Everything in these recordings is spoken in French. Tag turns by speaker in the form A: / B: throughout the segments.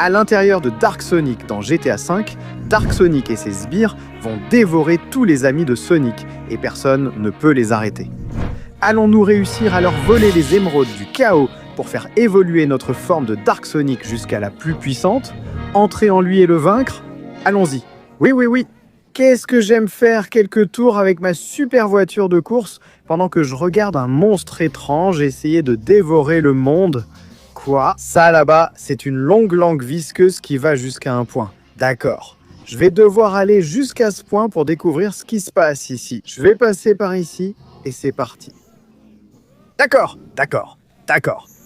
A: À l'intérieur de Dark Sonic dans GTA V, Dark Sonic et ses sbires vont dévorer tous les amis de Sonic et personne ne peut les arrêter. Allons-nous réussir à leur voler les émeraudes du chaos pour faire évoluer notre forme de Dark Sonic jusqu'à la plus puissante, entrer en lui et le vaincre? Allons-y. Oui. Qu'est-ce que j'aime faire quelques tours avec ma super voiture de course pendant que je regarde un monstre étrange essayer de dévorer le monde? Quoi? Ça là-bas, c'est une longue langue visqueuse qui va jusqu'à un point. D'accord. Je vais devoir aller jusqu'à ce point pour découvrir ce qui se passe ici. Je vais passer par ici et c'est parti. D'accord.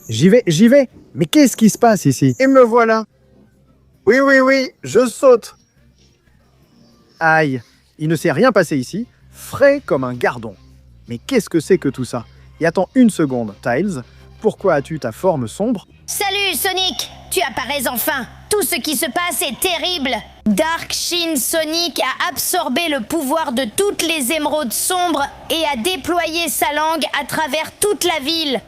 A: J'y vais. Mais qu'est-ce qui se passe ici? Et me voilà. Oui, je saute. Aïe, il ne s'est rien passé ici, frais comme un gardon. Mais qu'est-ce que c'est que tout ça? Et attends une seconde, Tails, pourquoi as-tu ta forme sombre?
B: Salut Sonic, tu apparais enfin. Tout ce qui se passe est terrible. Dark Shin Sonic a absorbé le pouvoir de toutes les émeraudes sombres et a déployé sa langue à travers toute la ville.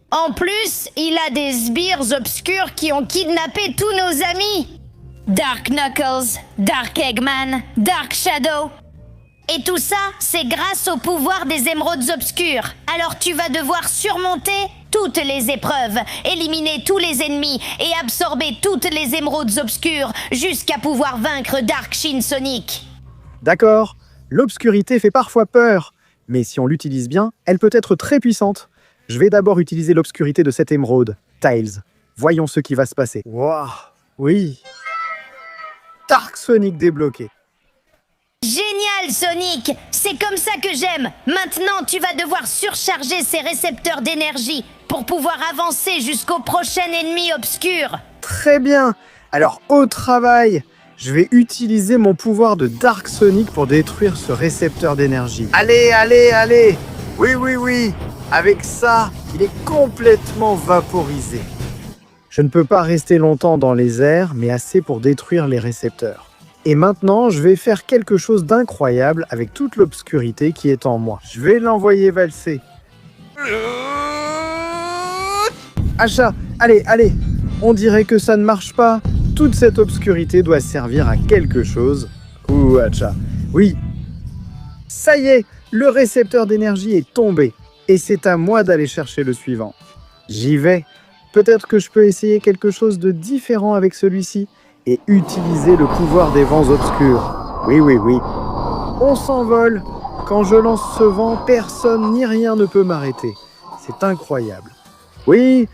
B: En plus, il a des sbires obscurs qui ont kidnappé tous nos amis. Dark Knuckles, Dark Eggman, Dark Shadow. Et tout ça, c'est grâce au pouvoir des émeraudes obscures. Alors tu vas devoir surmonter toutes les épreuves, éliminer tous les ennemis et absorber toutes les émeraudes obscures jusqu'à pouvoir vaincre Dark Shin Sonic.
A: D'accord, l'obscurité fait parfois peur, mais si on l'utilise bien, elle peut être très puissante. Je vais d'abord utiliser l'obscurité de cette émeraude, Tails. Voyons ce qui va se passer. Waouh, oui. Dark Sonic débloqué.
B: Génial Sonic, c'est comme ça que j'aime. Maintenant tu vas devoir surcharger ces récepteurs d'énergie pour pouvoir avancer jusqu'au prochain ennemi obscur.
A: Très bien, alors au travail. Je vais utiliser mon pouvoir de Dark Sonic pour détruire ce récepteur d'énergie. Allez. Oui. Avec ça, il est complètement vaporisé. Je ne peux pas rester longtemps dans les airs, mais assez pour détruire les récepteurs. Et maintenant, je vais faire quelque chose d'incroyable avec toute l'obscurité qui est en moi. Je vais l'envoyer valser. Achat, allez. On dirait que ça ne marche pas. Toute cette obscurité doit servir à quelque chose. Ouh, achat. Oui. Ça y est, le récepteur d'énergie est tombé. Et c'est à moi d'aller chercher le suivant. J'y vais. Peut-être que je peux essayer quelque chose de différent avec celui-ci et utiliser le pouvoir des vents obscurs. Oui. On s'envole. Quand je lance ce vent, personne ni rien ne peut m'arrêter. C'est incroyable. Oui,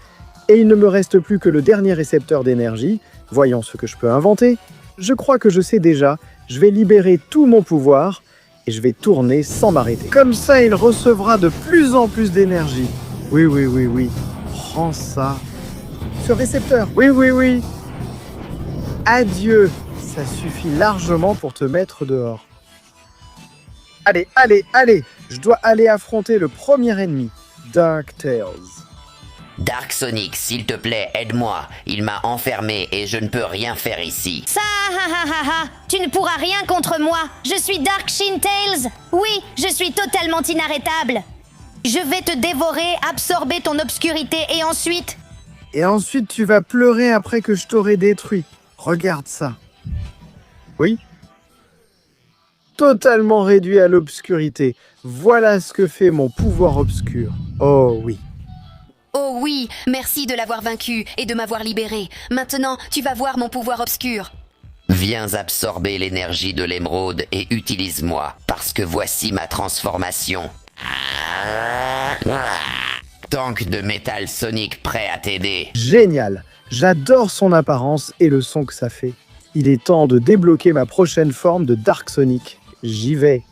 A: et il ne me reste plus que le dernier récepteur d'énergie. Voyons ce que je peux inventer. Je crois que je sais déjà. Je vais libérer tout mon pouvoir et je vais tourner sans m'arrêter. Comme ça, il recevra de plus en plus d'énergie. Oui. Prends ça. Ce récepteur. Oui. Adieu. Ça suffit largement pour te mettre dehors. Allez. Je dois aller affronter le premier ennemi, DuckTales.
C: Dark Sonic, s'il te plaît, aide-moi. Il m'a enfermé et je ne peux rien faire ici.
B: Ça, tu ne pourras rien contre moi. Je suis Dark Shin Tails. Oui, je suis totalement inarrêtable. Je vais te dévorer, absorber ton obscurité et ensuite...
A: Et ensuite, tu vas pleurer après que je t'aurai détruit. Regarde ça. Oui. Totalement réduit à l'obscurité. Voilà ce que fait mon pouvoir obscur. Oh oui.
D: Oh oui, merci de l'avoir vaincu et de m'avoir libéré. Maintenant, tu vas voir mon pouvoir obscur.
C: Viens absorber l'énergie de l'émeraude et utilise-moi, parce que voici ma transformation. Tank de métal Sonic prêt à t'aider.
A: Génial. J'adore son apparence et le son que ça fait. Il est temps de débloquer ma prochaine forme de Dark Sonic. J'y vais.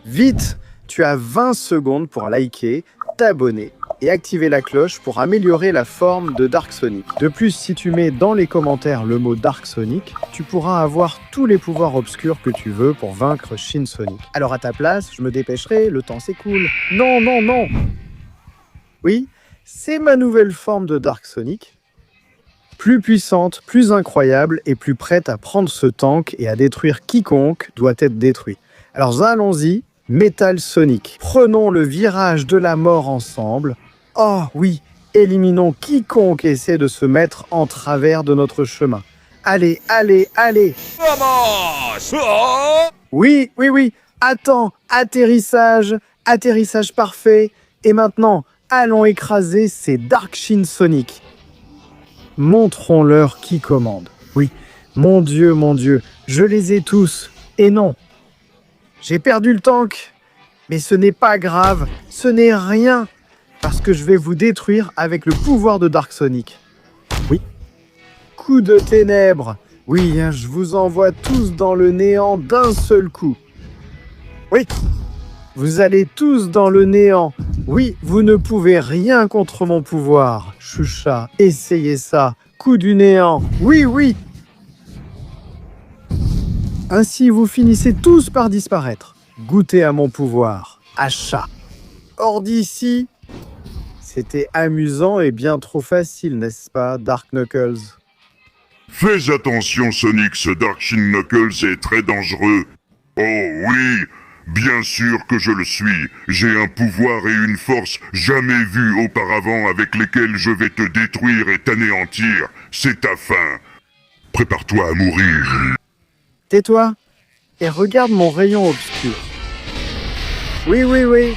A: Vite, tu as 20 secondes pour liker, t'abonner et activer la cloche pour améliorer la forme de Dark Sonic. De plus, si tu mets dans les commentaires le mot Dark Sonic, tu pourras avoir tous les pouvoirs obscurs que tu veux pour vaincre Shin Sonic. Alors à ta place, je me dépêcherai, le temps s'écoule. Non. Oui, c'est ma nouvelle forme de Dark Sonic. Plus puissante, plus incroyable et plus prête à prendre ce tank et à détruire quiconque doit être détruit. Alors allons-y, Metal Sonic. Prenons le virage de la mort ensemble. Oh oui, Éliminons quiconque essaie de se mettre en travers de notre chemin. Allez, allez, allez! Oui, oui, oui! Attends, atterrissage, atterrissage parfait. Et maintenant, allons écraser ces Dark Shin Sonic. Montrons-leur qui commande. Oui, mon Dieu, je les ai tous. Et non, j'ai perdu le tank. Mais ce n'est pas grave, ce n'est rien. Parce que je vais vous détruire avec le pouvoir de Dark Sonic. Oui. Coup de ténèbres. Oui, je vous envoie tous dans le néant d'un seul coup. Oui. Vous allez tous dans le néant. Oui, vous ne pouvez rien contre mon pouvoir. Choucha, essayez ça. Coup du néant. Oui, oui. Ainsi, vous finissez tous par disparaître. Goûtez à mon pouvoir. Achat. Hors d'ici. C'était amusant et bien trop facile, n'est-ce pas, Dark Knuckles?
E: Fais attention, Sonic, ce Dark Shin Knuckles est très dangereux. Oh oui, bien sûr que je le suis. J'ai un pouvoir et une force jamais vus auparavant avec lesquels je vais te détruire et t'anéantir. C'est ta fin. Prépare-toi à mourir.
A: Tais-toi et regarde mon rayon obscur. Oui, oui, oui.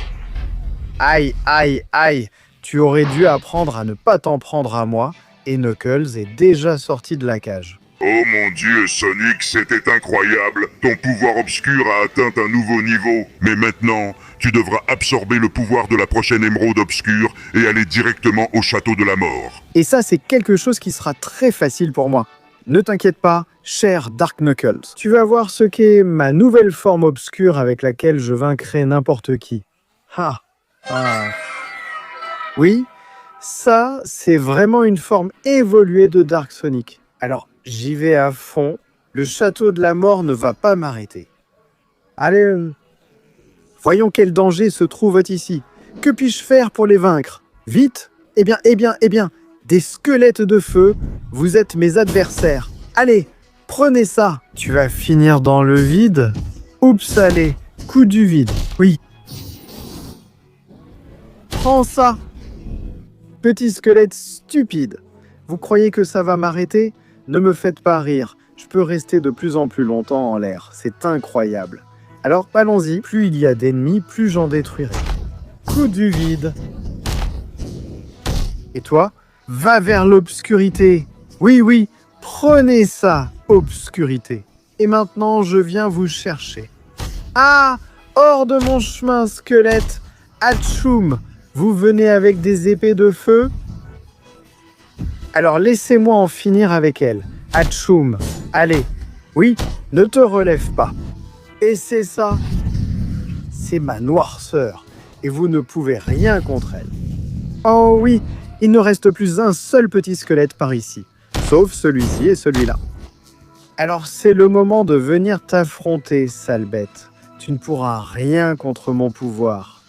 A: Aïe, aïe, aïe. Tu aurais dû apprendre à ne pas t'en prendre à moi, et Knuckles est déjà sorti de la cage.
E: Oh mon Dieu, Sonic, c'était incroyable. Ton pouvoir obscur a atteint un nouveau niveau. Mais maintenant, tu devras absorber le pouvoir de la prochaine émeraude obscure et aller directement au château de la mort.
A: Et ça, c'est quelque chose qui sera très facile pour moi. Ne t'inquiète pas, cher Dark Knuckles. Tu vas voir ce qu'est ma nouvelle forme obscure avec laquelle je vaincrai n'importe qui. Ah. Oui, ça, c'est vraiment une forme évoluée de Dark Sonic. Alors, j'y vais à fond. Le château de la mort ne va pas m'arrêter. Allez, voyons quel danger se trouve ici. Que puis-je faire pour les vaincre? Vite! Eh bien, des squelettes de feu, vous êtes mes adversaires. Allez, prenez ça. Tu vas finir dans le vide? Oups, allez, coup du vide, oui. Prends ça. Petit squelette stupide. Vous croyez que ça va m'arrêter? Ne me faites pas rire. Je peux rester de plus en plus longtemps en l'air. C'est incroyable. Alors, allons-y. Plus il y a d'ennemis, plus j'en détruirai. Coup du vide. Et toi? Va vers l'obscurité. Oui, oui, prenez ça, obscurité. Et maintenant, je viens vous chercher. Ah! Hors de mon chemin, squelette! Atchoum! Vous venez avec des épées de feu? Alors laissez-moi en finir avec elle. Atchoum! Allez! Oui, ne te relève pas. Et c'est ça. C'est ma noirceur. Et vous ne pouvez rien contre elle. Oh oui! Il ne reste plus un seul petit squelette par ici, sauf celui-ci et celui-là. Alors c'est le moment de venir t'affronter, sale bête. Tu ne pourras rien contre mon pouvoir.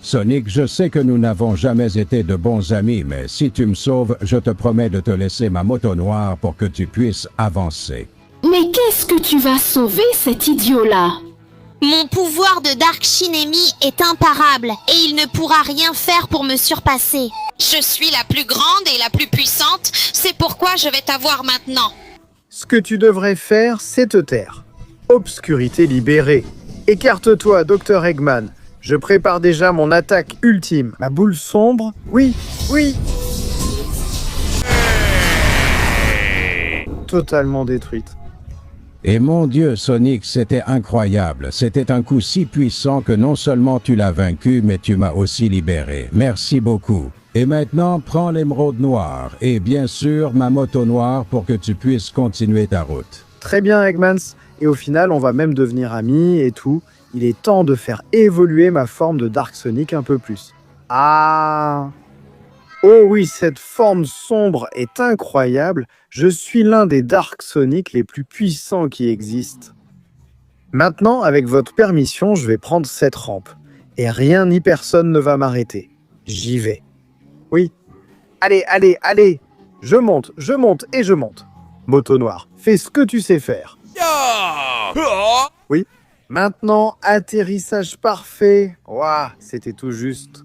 F: Sonic, je sais que nous n'avons jamais été de bons amis, mais si tu me sauves, je te promets de te laisser ma moto noire pour que tu puisses avancer.
G: Mais qu'est-ce que tu vas sauver, cet idiot-là?
H: Mon pouvoir de Dark Shinemi est imparable et il ne pourra rien faire pour me surpasser. Je suis la plus grande et la plus puissante, c'est pourquoi je vais t'avoir maintenant.
A: Ce que tu devrais faire, c'est te taire. Obscurité libérée. Écarte-toi, Dr. Eggman. Je prépare déjà mon attaque ultime. Ma boule sombre? Oui, oui. Totalement détruite.
F: Et mon Dieu, Sonic, c'était incroyable. C'était un coup si puissant que non seulement tu l'as vaincu, mais tu m'as aussi libéré. Merci beaucoup. Et maintenant, prends l'émeraude noire et bien sûr ma moto noire pour que tu puisses continuer ta route.
A: Très bien, Eggmans. Et au final, on va même devenir amis et tout. Il est temps de faire évoluer ma forme de Dark Sonic un peu plus. Ah! Oh oui, cette forme sombre est incroyable. Je suis l'un des Dark Sonic les plus puissants qui existent. Maintenant, avec votre permission, je vais prendre cette rampe. Et rien ni personne ne va m'arrêter. J'y vais. Oui. Allez, allez, allez. Je monte et je monte. Moto noire, fais ce que tu sais faire. Oui. Maintenant, atterrissage parfait. Waouh, c'était tout juste.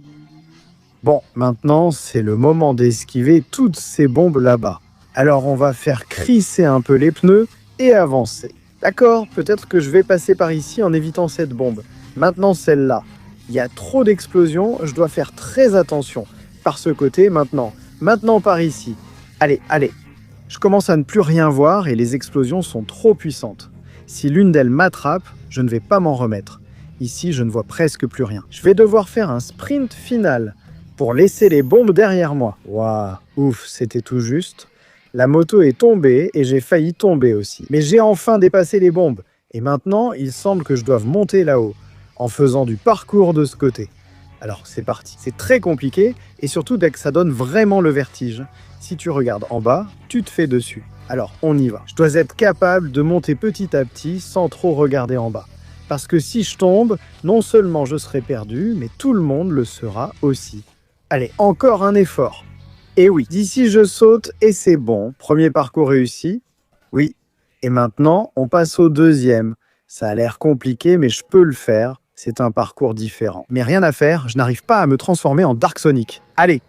A: Bon, maintenant, c'est le moment d'esquiver toutes ces bombes là-bas. Alors, on va faire crisser un peu les pneus et avancer. D'accord, peut-être que je vais passer par ici en évitant cette bombe. Maintenant, celle-là. Il y a trop d'explosions, je dois faire très attention. Par ce côté, maintenant. Maintenant, par ici. Allez, allez. Je commence à ne plus rien voir et les explosions sont trop puissantes. Si l'une d'elles m'attrape, je ne vais pas m'en remettre. Ici, je ne vois presque plus rien. Je vais devoir faire un sprint final pour laisser les bombes derrière moi. Waouh, ouf, c'était tout juste. La moto est tombée et j'ai failli tomber aussi. Mais j'ai enfin dépassé les bombes. Et maintenant, il semble que je doive monter là-haut, en faisant du parcours de ce côté. Alors, c'est parti. C'est très compliqué, et surtout dès que ça donne vraiment le vertige. Si tu regardes en bas, tu te fais dessus. Alors, on y va. Je dois être capable de monter petit à petit sans trop regarder en bas. Parce que si je tombe, non seulement je serai perdu, mais tout le monde le sera aussi. Allez, encore un effort. Et oui, d'ici je saute et c'est bon. Premier parcours réussi. Oui. Et maintenant, on passe au deuxième. Ça a l'air compliqué, mais je peux le faire. C'est un parcours différent. Mais rien à faire, je n'arrive pas à me transformer en Dark Sonic. Allez.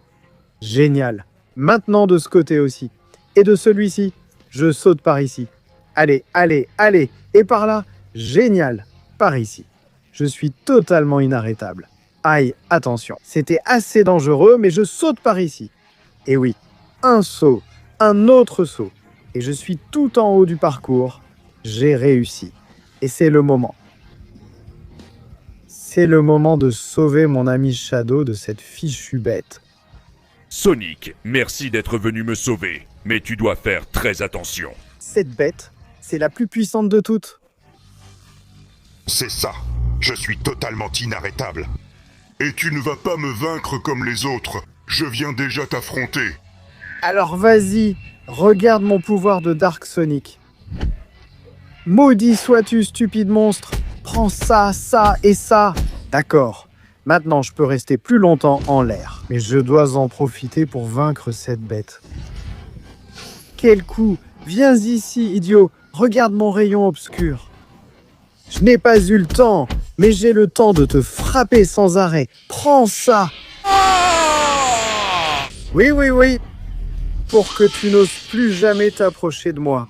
A: Génial. Maintenant de ce côté aussi. Et de celui-ci. Je saute par ici. Allez, allez, allez. Et par là. Génial. Par ici. Je suis totalement inarrêtable. Aïe, attention. C'était assez dangereux, mais je saute par ici. Et oui, un saut, un autre saut. Et je suis tout en haut du parcours. J'ai réussi. Et c'est le moment. C'est le moment de sauver mon ami Shadow de cette fichue bête.
I: Sonic, merci d'être venu me sauver, mais tu dois faire très attention.
A: Cette bête, c'est la plus puissante de toutes.
E: C'est ça. Je suis totalement inarrêtable. Et tu ne vas pas me vaincre comme les autres. Je viens déjà t'affronter.
A: Alors vas-y, regarde mon pouvoir de Dark Sonic. Maudit sois-tu, stupide monstre. Prends ça, ça et ça. D'accord. Maintenant, je peux rester plus longtemps en l'air. Mais je dois en profiter pour vaincre cette bête. Quel coup! Viens ici, idiot. Regarde mon rayon obscur. Je n'ai pas eu le temps, mais j'ai le temps de te frapper sans arrêt. Prends ça! Oui, oui, oui. Pour que tu n'oses plus jamais t'approcher de moi.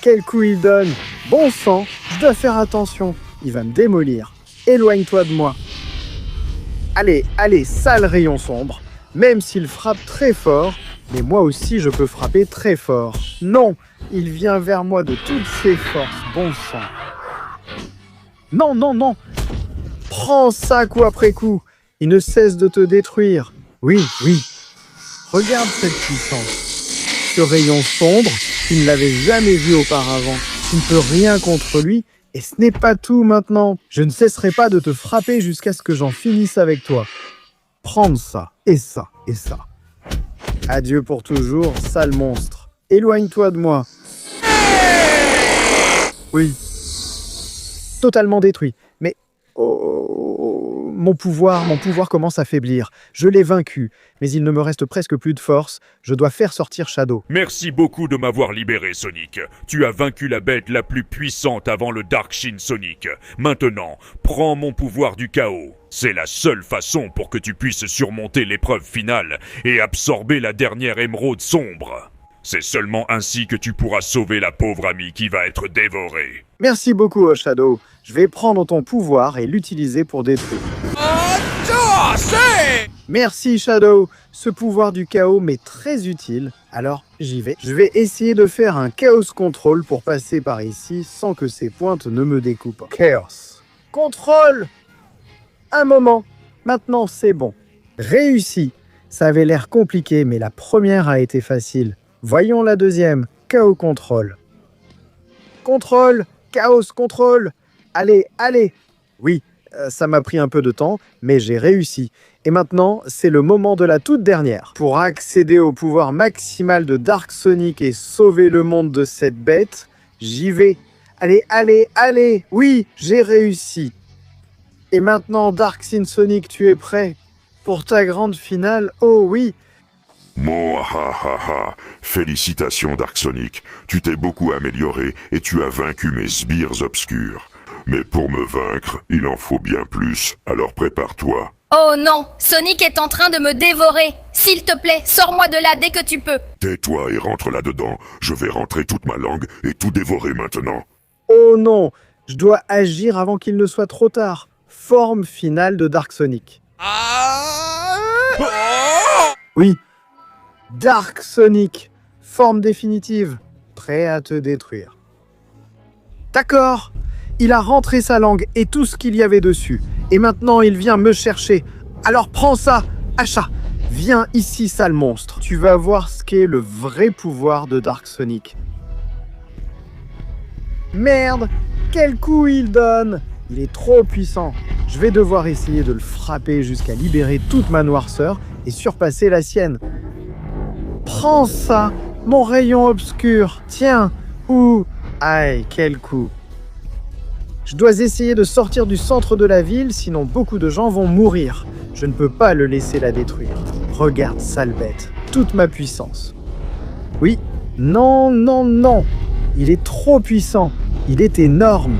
A: Quel coup il donne! Bon sang, je dois faire attention. Il va me démolir. Éloigne-toi de moi. Allez, allez, sale rayon sombre. Même s'il frappe très fort, mais moi aussi je peux frapper très fort. Non, il vient vers moi de toutes ses forces. Bon sang. Non, non, non. Prends ça coup après coup. Il ne cesse de te détruire. Oui, oui. Regarde cette puissance. Ce rayon sombre, tu ne l'avais jamais vu auparavant. Tu ne peux rien contre lui. Et ce n'est pas tout maintenant. Je ne cesserai pas de te frapper jusqu'à ce que j'en finisse avec toi. Prends ça, et ça, et ça. Adieu pour toujours, sale monstre. Éloigne-toi de moi. Oui. Totalement détruit. Mais mon pouvoir commence à faiblir. Je l'ai vaincu, mais il ne me reste presque plus de force. Je dois faire sortir Shadow.
I: Merci beaucoup de m'avoir libéré, Sonic. Tu as vaincu la bête la plus puissante avant le Dark Shin Sonic. Maintenant, prends mon pouvoir du chaos. C'est la seule façon pour que tu puisses surmonter l'épreuve finale et absorber la dernière émeraude sombre. C'est seulement ainsi que tu pourras sauver la pauvre amie qui va être dévorée.
A: Merci beaucoup, Shadow. Je vais prendre ton pouvoir et l'utiliser pour détruire. Merci, Shadow. Ce pouvoir du chaos m'est très utile. Alors, j'y vais. Je vais essayer de faire un Chaos Control pour passer par ici sans que ces pointes ne me découpent. Chaos. Contrôle. Un moment. Maintenant, c'est bon. Réussi. Ça avait l'air compliqué, mais la première a été facile. Voyons la deuxième. Chaos Control. Contrôle. Chaos Control. Allez, allez. Oui, ça m'a pris un peu de temps, mais j'ai réussi. Et maintenant, c'est le moment de la toute dernière. Pour accéder au pouvoir maximal de Dark Sonic et sauver le monde de cette bête, j'y vais. Allez, allez, allez. Oui, j'ai réussi. Et maintenant, Dark Shin Sonic, tu es prêt pour ta grande finale? Oh oui.
E: Félicitations, Dark Sonic. Tu t'es beaucoup amélioré et tu as vaincu mes sbires obscurs. Mais pour me vaincre, il en faut bien plus, alors prépare-toi.
J: Oh non, Sonic est en train de me dévorer. S'il te plaît, sors-moi de là dès que tu peux.
E: Tais-toi et rentre là-dedans. Je vais rentrer toute ma langue et tout dévorer maintenant.
A: Oh non, je dois agir avant qu'il ne soit trop tard. Forme finale de Dark Sonic. Oui, Dark Sonic, forme définitive, prêt à te détruire. D'accord, il a rentré sa langue et tout ce qu'il y avait dessus. Et maintenant, il vient me chercher. Alors prends ça, Achat. Viens ici, sale monstre. Tu vas voir ce qu'est le vrai pouvoir de Dark Sonic. Merde, quel coup il donne! Il est trop puissant. Je vais devoir essayer de le frapper jusqu'à libérer toute ma noirceur et surpasser la sienne. Prends ça, mon rayon obscur. Tiens, ouh, aïe, quel coup. Je dois essayer de sortir du centre de la ville, sinon beaucoup de gens vont mourir. Je ne peux pas le laisser la détruire. Regarde, sale bête, toute ma puissance. Oui, non, non, non. Il est trop puissant, il est énorme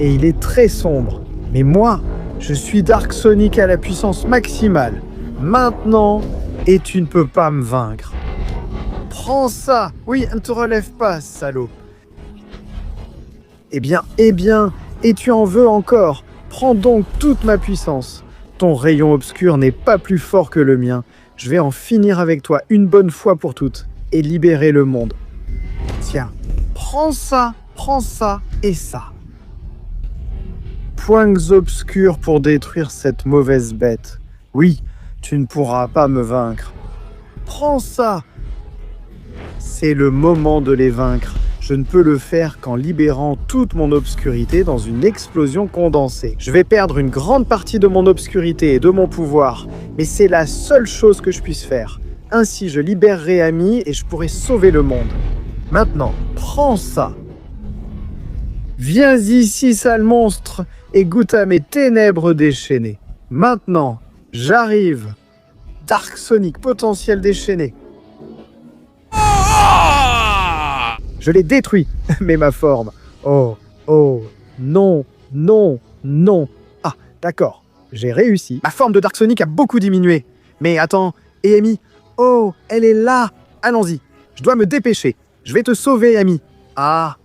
A: et il est très sombre. Mais moi, je suis Dark Sonic à la puissance maximale. Maintenant, et tu ne peux pas me vaincre. Prends ça. Oui, ne te relève pas, salaud. Eh bien, et tu en veux encore. Prends donc toute ma puissance. Ton rayon obscur n'est pas plus fort que le mien. Je vais en finir avec toi une bonne fois pour toutes et libérer le monde. Tiens, prends ça et ça. Poings obscurs pour détruire cette mauvaise bête. Oui, tu ne pourras pas me vaincre. Prends ça. C'est le moment de les vaincre. Je ne peux le faire qu'en libérant toute mon obscurité dans une explosion condensée. Je vais perdre une grande partie de mon obscurité et de mon pouvoir, mais c'est la seule chose que je puisse faire. Ainsi, je libérerai Amy et je pourrai sauver le monde. Maintenant, prends ça. Viens ici, sale monstre, et goûte à mes ténèbres déchaînées. Maintenant, j'arrive. Dark Sonic potentiel déchaîné. Je l'ai détruit, mais ma forme. Oh, non. Ah, d'accord, j'ai réussi. Ma forme de Dark Sonic a beaucoup diminué. Mais attends, et Amy? Oh, elle est là. Allons-y, je dois me dépêcher. Je vais te sauver, Amy. Ah.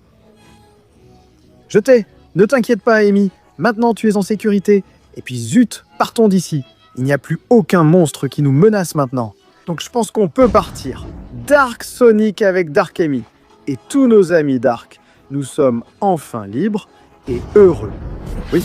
A: Je t'ai. Ne t'inquiète pas, Amy. Maintenant, tu es en sécurité. Et puis, zut, partons d'ici. Il n'y a plus aucun monstre qui nous menace maintenant. Donc, je pense qu'on peut partir. Dark Sonic avec Dark Amy. Et tous nos amis Dark, nous sommes enfin libres et heureux. Oui.